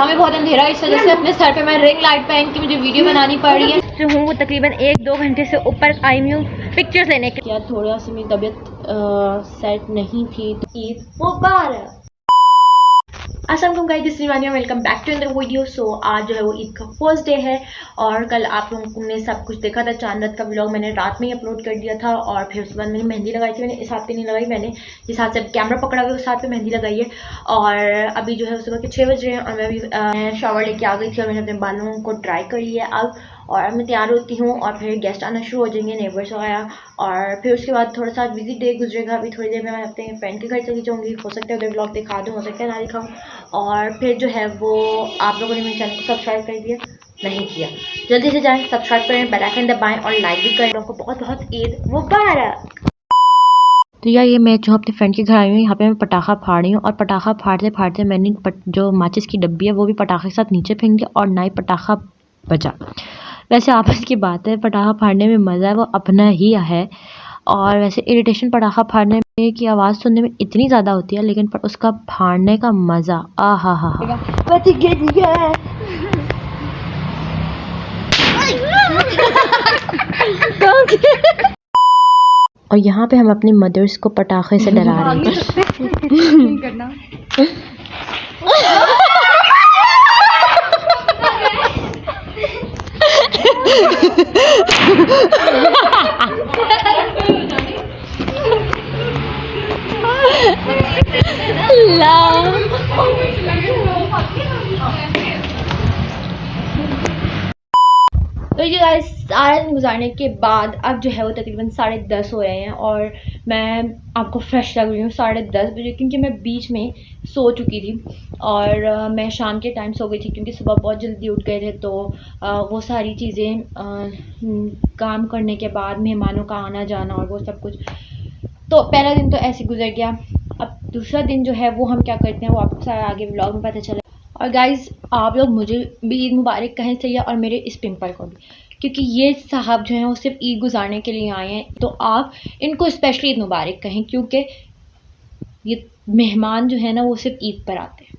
यहाँ पे बहुत अंधेरा है, इस वजह से अपने सर पे मैं रिंग लाइट पहन के मुझे वीडियो बनानी पड़ रही है। जो हूँ वो तकरीबन 1-2 घंटे से ऊपर आई हूँ पिक्चर्स लेने के। यार थोड़ा सी मेरी तबीयत सेट नहीं थी। ईद मुबारक। अस्सलाम वालेकुम guys, this is Vania, welcome back to another video. So आज जो है वो ईद का फर्स्ट डे है और कल आप लोगों ने सब कुछ देखा था। चांद रात का व्लॉग मैंने रात में ही अपलोड कर दिया था और फिर उसके बाद मैंने मेहंदी लगाई थी। मैंने इस हाथ पे नहीं लगाई, मैंने जिस हाथ से कैमरा पकड़ा हुआ उस हाथ पे मेहंदी लगाई है। और अभी जो है सुबह के 6 बज रहे हैं और मैं अभी शावर लेके आ गई थी और मैंने अपने बालों को ड्राई कर लिया अब। और मैं तैयार होती हूँ और फिर गेस्ट आना शुरू हो जाएंगे, नेबर्स वगैरह। और फिर उसके बाद थोड़ा सा बिजी डे गुजरेगा। अभी थोड़ी देर में मैं अपने फ्रेंड के घर चली जाऊँगी, हो सकता है उधर ब्लॉग दिखा दूँ, हो सकता है ना दिखाऊँ। और फिर जो है वो आप लोगों ने मेरे चैनल को सब्सक्राइब कर दिया नहीं किया, जल्दी से जाएं, सब्सक्राइब करें, बेल आइकन दबाएं और लाइक भी करें। लोगों को बहुत बहुत ईद मुबारक। तो यार ये मैं जो अपने फ्रेंड के घर आई हूँ, यहाँ पे मैं पटाखा फाड़ रही हूँ और पटाखा फाड़ते फाड़ते मैंने जो माचिस की डब्बी है वो भी पटाखे के साथ नीचे फेंक दिया और ना ही पटाखा बचा। वैसे आपस की बात है, पटाखा फाड़ने में मज़ा है वो अपना ही है। और वैसे इरिटेशन पटाखा फाड़ने में की आवाज़ सुनने में इतनी ज़्यादा होती है, लेकिन पर उसका फाड़ने का मज़ा आ हा हा हा। और यहाँ पे हम अपनी मदर्स को पटाखे से डरा रहे हैं। तो ये गाइस सारा दिन गुजारने के बाद अब जो है वो तकरीबन 10:30 हो रहे हैं और मैं आपको फ्रेश लग रही हूँ 10:30 बजे, क्योंकि मैं बीच में सो चुकी थी और मैं शाम के टाइम सो गई थी क्योंकि सुबह बहुत जल्दी उठ गए थे। तो वो सारी चीज़ें काम करने के बाद मेहमानों का आना जाना और वो सब कुछ, तो पहला दिन तो ऐसे गुजर गया। अब दूसरा दिन जो है वो हम क्या करते हैं वो आपको सारा आगे व्लॉग में पता चले। और गाइज़ आप लोग मुझे भी ईद मुबारक कहें चाहिए और मेरे इस पिंपल को भी, क्योंकि ये साहब जो हैं वो सिर्फ ईद गुजारने के लिए आए हैं, तो आप इनको स्पेशली ईद मुबारक कहें क्योंकि ये मेहमान जो है ना वो सिर्फ ईद पर आते हैं।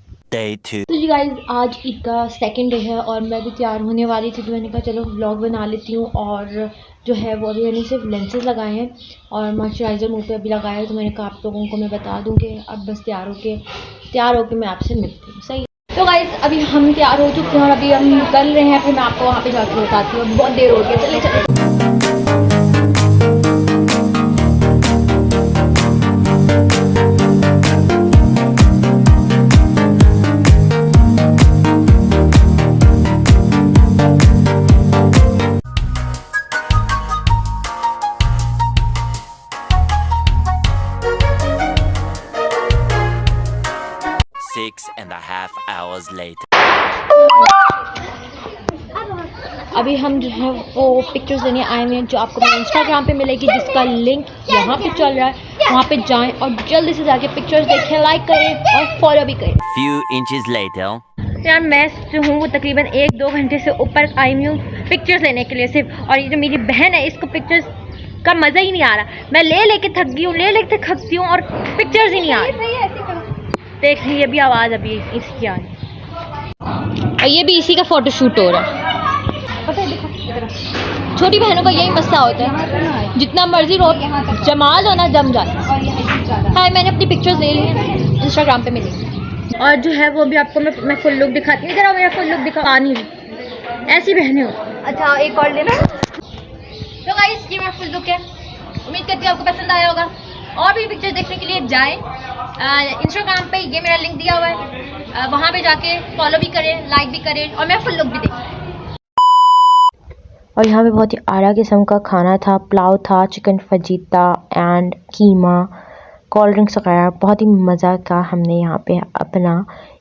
तो जी गाइज़ आज ईद का सेकंड डे है और मैं भी तैयार होने वाली थी, तो मैंने कहा चलो व्लॉग बना लेती हूँ। और जो है वो अभी मैंने सिर्फ लेंसेज लगाए हैं और मॉइस्चराइज़र मुँह पे अभी लगाया है, तो मैंने कहा आप लोगों को मैं बता दूँ कि अब बस तैयार होके मैं आपसे मिलती हूँ। सही। तो गाइस अभी हम तैयार हो चुके हैं और अभी हम निकल रहे हैं, फिर मैं आपको वहाँ पे जाके बताती हूँ। बहुत देर हो गई, चले चले। अभी हम जो है वो पिक्चर्स लेने आए हुए हैं जो आपको मेरे इंस्टाग्राम पे मिलेगी, जिसका लिंक यहाँ पे चल रहा है। वहाँ पे जाएं और जल्दी से जाके पिक्चर्स देखें, लाइक करें और फॉलो भी करें। Few inches later. यार मैं जो हूँ वो तकरीबन 1-2 घंटे से ऊपर आई हूँ पिक्चर्स लेने के लिए सिर्फ। और ये जो मेरी बहन है इसको पिक्चर्स का मज़ा ही नहीं आ रहा। मैं लेके थक गई हूँ, लेके थकती हूँ और पिक्चर्स ही नहीं आ रही। देख ये भी आवाज़ अभी इसकी आ रही और ये भी इसी का फ़ोटोशूट हो रहा है। पता है देखो छोटी बहनों का यही मसला होता है, जितना मर्जी रो जमाल होना जम जाता है। हाँ मैंने अपनी पिक्चर्स ले ली हैं, इंस्टाग्राम पे मिलेंगी। और जो है वो भी आपको मैं फुल लुक दिखाती हूँ। इधर मेरा फुल लुक दिखा नहीं रही, ऐसी बहनें हो। अच्छा एक और लेना। तो गाइस ये मेरा फुल लुक है, उम्मीद करती हूँ आपको पसंद आया होगा। और भी पिक्चर देखने के लिए जाएं इंस्टाग्राम पे, ये मेरा लिंक दिया हुआ है, वहाँ पे जाके फॉलो भी करें, लाइक भी करें और मेरा फुल लुक भी देखें। और यहाँ पे बहुत ही आला किस्म का खाना था, पुलाव था, chicken fajita and keema, cold drinks वगैरह। बहुत ही मज़ा का हमने यहाँ पे अपना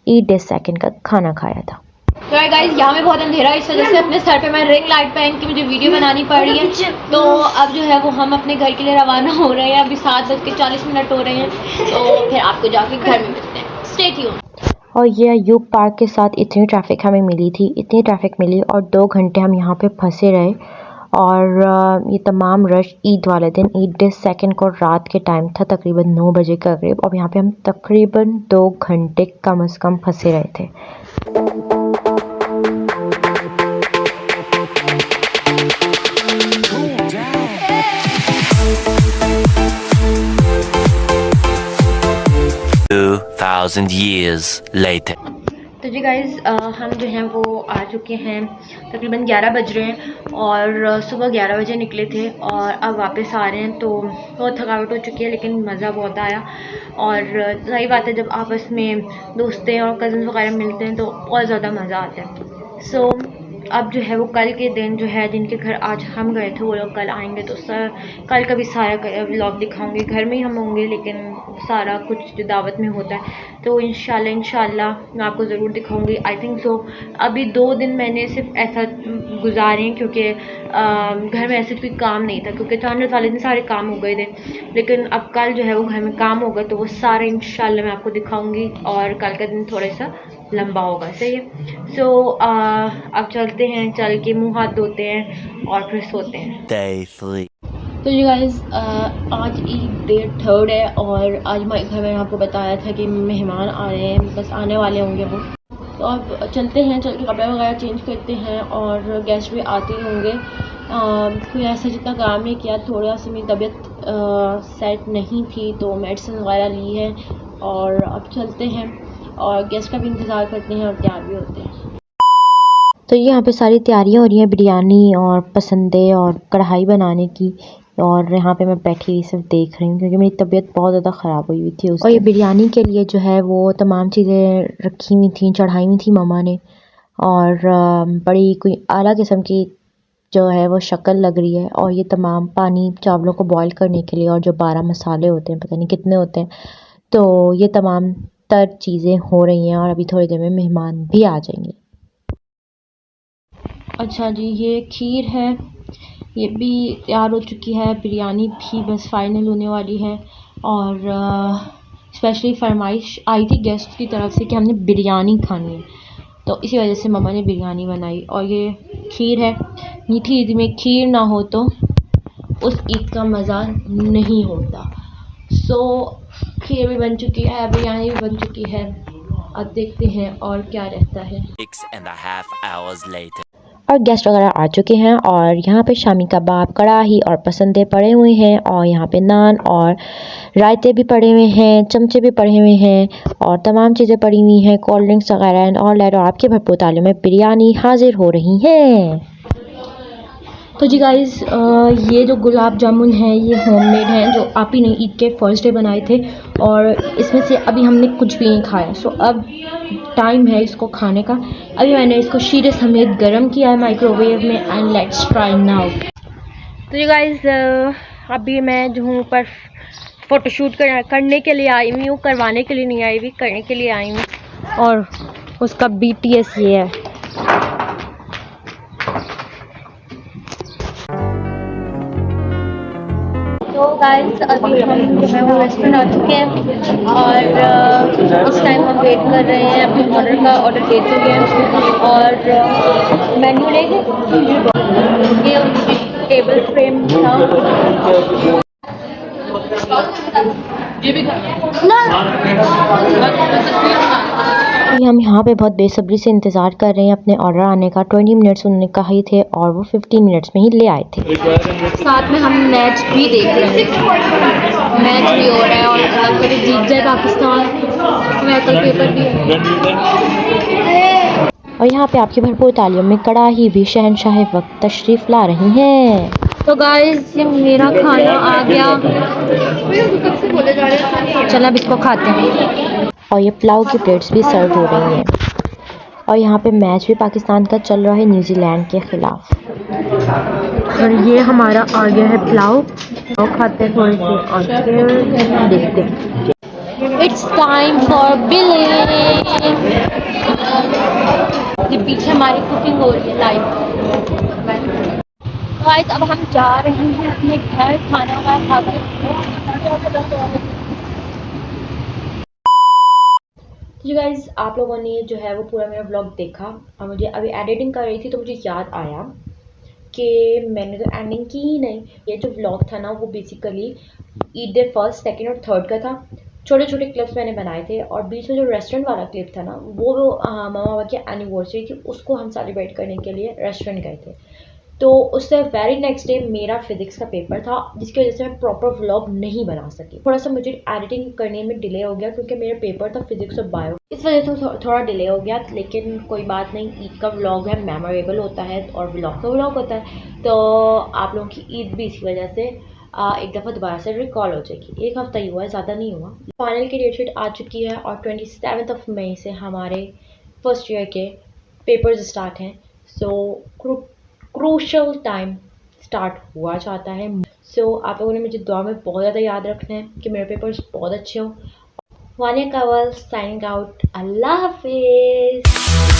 ईद डे सेकंड का खाना खाया था। तो गाइस यहाँ पे बहुत अंधेरा है, इस वजह से अपने सर पे मैं रिंग लाइट पहन के मुझे वीडियो बनानी पड़ रही है। तो अब जो है वो हम अपने घर के लिए रवाना हो रहे हैं। अभी 7:40 हो रहे हैं, तो फिर आपको जाके घर में मिलते हैं। Stay tuned. और ये अयूब पार्क के साथ इतनी ट्रैफिक हमें मिली थी, इतनी ट्रैफिक मिली और 2 घंटे हम यहाँ पे फंसे रहे। और ये तमाम रश ईद वाले दिन, ईद डे सेकंड को रात के टाइम था, तकरीबन 9 बजे के करीब। और यहाँ पे हम तकरीबन 2 घंटे कम से कम फंसे रहे थे। 2,000 years later. तो जी गाइज़ हम जो हैं वो आ चुके हैं, तकरीबन 11 बज रहे हैं और सुबह 11 बजे निकले थे और अब वापस आ रहे हैं। तो बहुत थकावट हो चुकी है लेकिन मज़ा बहुत आया। और सही बात है, जब आपस में दोस्तें और कज़न वगैरह मिलते हैं तो बहुत ज़्यादा मज़ा आता है। सो अब जो है वो कल के दिन जो है, जिनके घर आज हम गए थे वो लोग कल आएंगे, तो कल का भी सारा व्लॉग दिखाऊंगी। घर में ही हम होंगे लेकिन सारा कुछ जो दावत में होता है तो इंशाल्लाह मैं आपको ज़रूर दिखाऊंगी। आई थिंक सो अभी 2 दिन मैंने सिर्फ ऐसा गुजारे हैं क्योंकि घर में ऐसे कोई काम नहीं था, क्योंकि चांद वाले दिन सारे काम हो गए थे। लेकिन अब कल जो है वो घर में काम होगा तो वो सारे इंशाल्लाह मैं आपको दिखाऊंगी और कल का दिन थोड़ा सा लंबा होगा। सही है। सो अब चलते हैं, चल के मुंह हाथ धोते हैं और फिर सोते हैं। Day 3. तो जी गाइज़ आज ईद डे 3 है और आज हमारे घर में आपको बताया था कि मेहमान आ रहे हैं, बस आने वाले होंगे वो। तो अब चलते हैं, चल के कपड़े वगैरह चेंज करते हैं और गेस्ट भी आते ही होंगे। कोई ऐसा जितना काम नहीं किया, थोड़ा सी मेरी तबीयत सेट नहीं थी तो मेडिसिन वगैरह ली है और अब चलते हैं और गेस्ट का भी इंतज़ार करते हैं और तैयार भी होते हैं। तो यहाँ पे सारी तैयारियाँ हो रही हैं बिरयानी और पसंदे और कढ़ाई बनाने की, और यहाँ पे मैं बैठी हुई सिर्फ देख रही हूँ क्योंकि मेरी तबीयत बहुत ज़्यादा ख़राब हुई हुई थी और ये बिरयानी के लिए जो है वो तमाम चीज़ें रखी हुई थी, चढ़ाई हुई थी मम्मा ने। और बड़ी कोई आला किस्म की जो है वो शक्ल लग रही है, और ये तमाम पानी चावलों को बॉईल करने के लिए और जो 12 मसाले होते हैं, पता नहीं कितने होते हैं, तो ये तमाम तर चीज़ें हो रही हैं और अभी थोड़ी देर में मेहमान भी आ जाएंगे। अच्छा जी, ये खीर है, ये भी तैयार हो चुकी है, बिरयानी भी बस फाइनल होने वाली है। और स्पेशली फरमाइश आई थी गेस्ट की तरफ से कि हमने बिरयानी खानी है, तो इसी वजह से मम्मा ने बिरयानी बनाई। और ये खीर है, मीठी ईद में खीर ना हो तो उस ईद का मज़ा नहीं होता। सो खीर भी बन चुकी है, बिरयानी भी बन चुकी है, अब देखते हैं और क्या रहता है। 6.5 hours later. और गेस्ट वगैरह आ चुके हैं और यहाँ पे शामी कबाब, कढ़ाई और पसंदे पड़े हुए हैं और यहाँ पे नान और रायते भी पड़े हुए हैं, चमचे भी पड़े हुए हैं और तमाम चीज़ें पड़ी हुई हैं, कोल्ड ड्रिंक्स वगैरह एंड ऑल दैट। और आपके भरपूर तालियों में बिरयानी हाजिर हो रही है। तो जी गाइज़ ये जो गुलाब जामुन है ये होममेड हैं, जो आप ही ने ईद के फर्स्ट डे बनाए थे और इसमें से अभी हमने कुछ भी नहीं खाया। सो अब टाइम है इसको खाने का। अभी मैंने इसको शीरे समेत गरम किया है माइक्रोवेव में एंड लेट्स ट्राई नाउ। तो जी गाइज़ अभी मैं जो हूँ ऊपर फ़ोटोशूट करने के लिए आई हुई हूँ, करवाने के लिए नहीं आई हुई, करने के लिए आई हूँ। और उसका BTS ये है। तो गाइस अभी हम जो है वो रेस्टोरेंट आ चुके हैं और इस टाइम हम वेट कर रहे हैं अपने ऑर्डर दे चुके हैं और मेन्यू लेंगे। ये उनकी टेबल फ्रेम था, ये भी हम यहाँ पे बहुत बेसब्री से इंतज़ार कर रहे हैं अपने ऑर्डर आने का। 20 मिनट्स उन्होंने कहा ही थे और वो 15 मिनट्स में ही ले आए थे। साथ में हम मैच भी देख रहे हैं, मैच भी हो रहा है और अगर जीत जाए पाकिस्तान तो मैं कल पेपर भी है। और यहाँ पे आपकी भरपूर तालियों में कड़ाही भी शहनशाह वक्त तशरीफ़ ला रही हैं। तो गाइस ये मेरा खाना आ गया, चल अब इसको खाते हैं। और ये पुलाव की प्लेट्स भी सर्व हो रही हैं और यहाँ पे मैच भी पाकिस्तान का चल रहा है न्यूजीलैंड के ख़िलाफ़। और ये हमारा आ गया है पुलाव, और खाते हैं थोड़ी सी और फिर देखते हैं। It's time for billing. ये पीछे हमारी कुकिंग हो रही है लाइव। गाइस अब हम जा रहे हैं अपने घर खाना खा कर। तो गाइस आप लोगों ने जो है वो पूरा मेरा व्लॉग देखा और मुझे अभी एडिटिंग कर रही थी तो मुझे याद आया कि मैंने तो एंडिंग की ही नहीं। ये जो व्लॉग था ना वो basically Eid day 1st, 2nd और 3rd का था। छोटे छोटे क्लिप्स मैंने बनाए थे और बीच में जो रेस्टोरेंट वाला क्लिप था ना वो मामा बाबा की एनिवर्सरी थी, उसको हम सेलिब्रेट करने के लिए रेस्टोरेंट गए थे। तो उससे वेरी नेक्स्ट डे मेरा फिजिक्स का पेपर था, जिसकी वजह से मैं प्रॉपर व्लॉग नहीं बना सकी। थोड़ा सा मुझे एडिटिंग करने में डिले हो गया क्योंकि मेरा पेपर था फिजिक्स और बायो, इस वजह से थोड़ा डिले हो गया। लेकिन कोई बात नहीं, ईद का व्लॉग है, मेमोरेबल होता है और व्लॉग का व्लॉग होता है, तो आप लोगों की ईद भी इसी वजह से एक दफ़ा दोबारा से रिकॉल हो जाएगी। एक हफ्ता ही हुआ है, ज़्यादा नहीं हुआ। फाइनल की डेट शीट आ चुकी है और 27 मई से हमारे फर्स्ट ईयर के पेपर्स स्टार्ट हैं। सो क्रूशल टाइम स्टार्ट हुआ चाहता है। सो आप लोगों ने मुझे दुआ में बहुत ज़्यादा याद रखना है कि मेरे पेपर्स बहुत अच्छे हों। Vania Kanwal signing out. अल्लाह हाफिज़।